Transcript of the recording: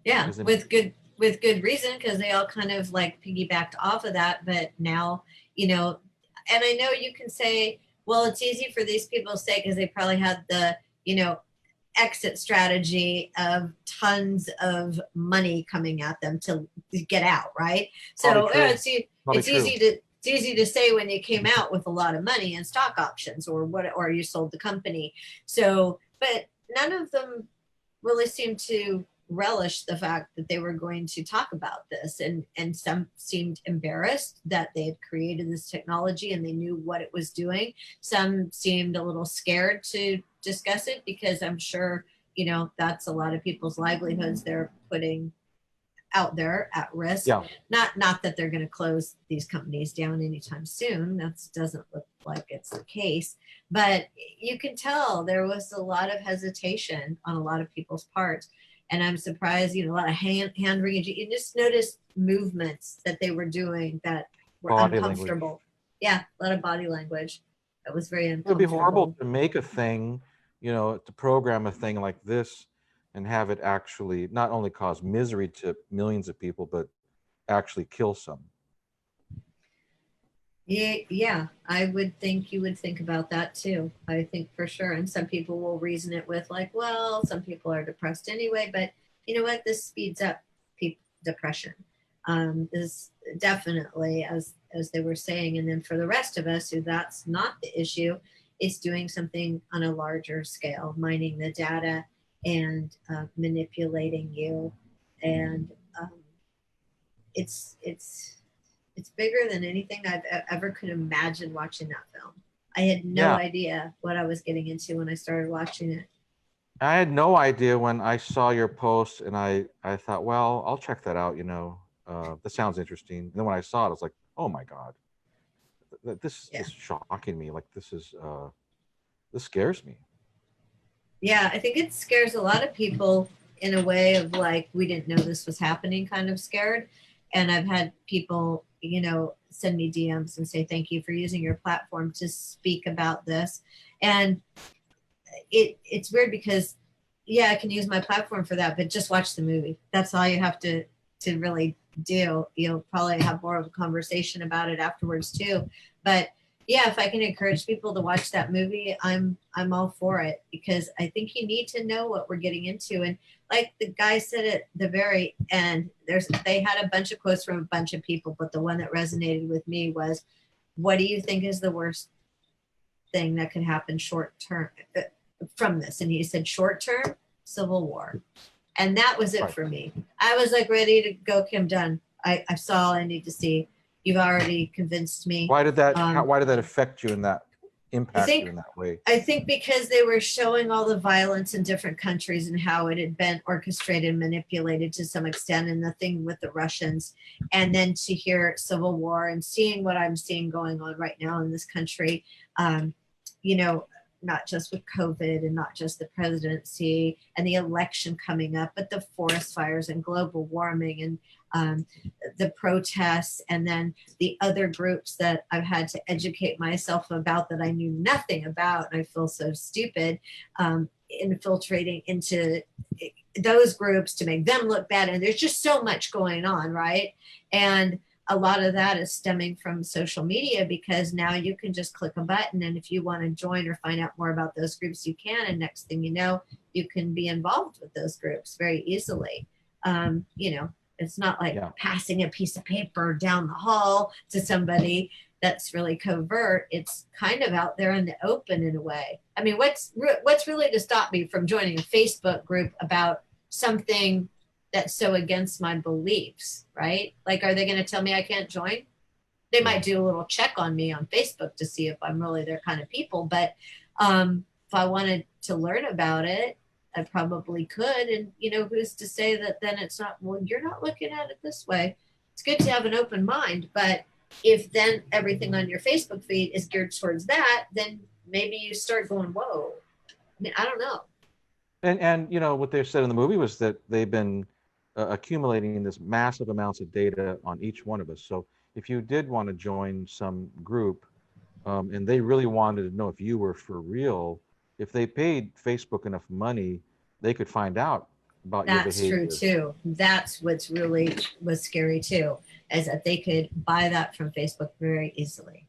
Yeah, Isn't it? with good reason, because they all kind of like piggybacked off of that. But now, you know, and I know you can say, well, it's easy for these people to say because they probably had the, you know, exit strategy of tons of money coming at them to get out, right? Probably So true. Probably it's true. easy to it's easy to say when you came out with a lot of money in stock options or what, or you sold the company. So, but none of them really seemed to relish the fact that they were going to talk about this, and some seemed embarrassed that they had created this technology and they knew what it was doing. Some seemed a little scared to discuss it because I'm sure, you know, that's a lot of people's livelihoods they're putting out there at risk. Yeah. Not that they're going to close these companies down anytime soon. That doesn't look like it's the case. But you can tell there was a lot of hesitation on a lot of people's parts. And I'm surprised, you know, a lot of hand wringing. You just noticed movements that they were doing that were Body language. uncomfortable. Yeah, a lot of body language that was very It would be horrible uncomfortable. to make a thing, to program a thing like this and have it actually not only cause misery to millions of people, but actually kill some. Yeah, yeah, I would think you would think about that too. I think for sure. And some people will reason it with like, well, some people are depressed anyway, but you know what? This speeds up depression. Is definitely as they were saying. And then for the rest of us who that's not the issue, it's doing something on a larger scale, mining the data and manipulating you. And um, it's bigger than anything I've ever could imagine watching that film. I had no Yeah. idea what I was getting into when I started watching it. I had no idea when I saw your post and I thought, well, I'll check that out, that sounds interesting. And then when I saw it, I was like, oh my God, this is Yeah. just shocking me. Like this scares me. Yeah, I think it scares a lot of people in a way of like, we didn't know this was happening, kind of scared. And I've had people, you know, send me DMs and say, thank you for using your platform to speak about this. And it's weird because yeah, I can use my platform for that, but just watch the movie. That's all you have to really do. You'll probably have more of a conversation about it afterwards too. But yeah, if I can encourage people to watch that movie, I'm all for it because I think you need to know what we're getting into. And like the guy said at the very end, they had a bunch of quotes from a bunch of people, but the one that resonated with me was, "What do you think is the worst thing that could happen short term from this?" And he said, "Short term, civil war." And that was it Right. for me. I was like ready to go. Okay, I'm done. I saw all I need to see. You've already convinced me. Why did that affect you in that, I impact you think in that way? I think because they were showing all the violence in different countries and how it had been orchestrated and manipulated to some extent, and the thing with the Russians, and then to hear civil war and seeing what I'm seeing going on right now in this country, um, you know, not just with COVID and not just the presidency and the election coming up, but the forest fires and global warming and um, the protests, and then the other groups that I've had to educate myself about that I knew nothing about. And I feel so stupid infiltrating into those groups to make them look bad. And there's just so much going on, right? And a lot of that is stemming from social media because now you can just click a button, and if you want to join or find out more about those groups you can, and next thing you know you can be involved with those groups very easily. You know, it's not like Yeah. passing a piece of paper down the hall to somebody that's really covert. It's kind of out there in the open in a way. I mean, what's really to stop me from joining a Facebook group about something that's so against my beliefs, right? Like, are they going to tell me I can't join? They might No. do a little check on me on Facebook to see if I'm really their kind of people. But if I wanted to learn about it, I probably could. And, you know, who's to say that then it's not, well, you're not looking at it this way. It's good to have an open mind. But if then everything on your Facebook feed is geared towards that, then maybe you start going, whoa. I mean, I don't know. And what they said in the movie was that they've been accumulating this massive amounts of data on each one of us. So if you did want to join some group, and they really wanted to know if you were for real, if they paid Facebook enough money, they could find out. about your That's true behaviors. too. That's what's really was scary too, is that they could buy that from Facebook very easily.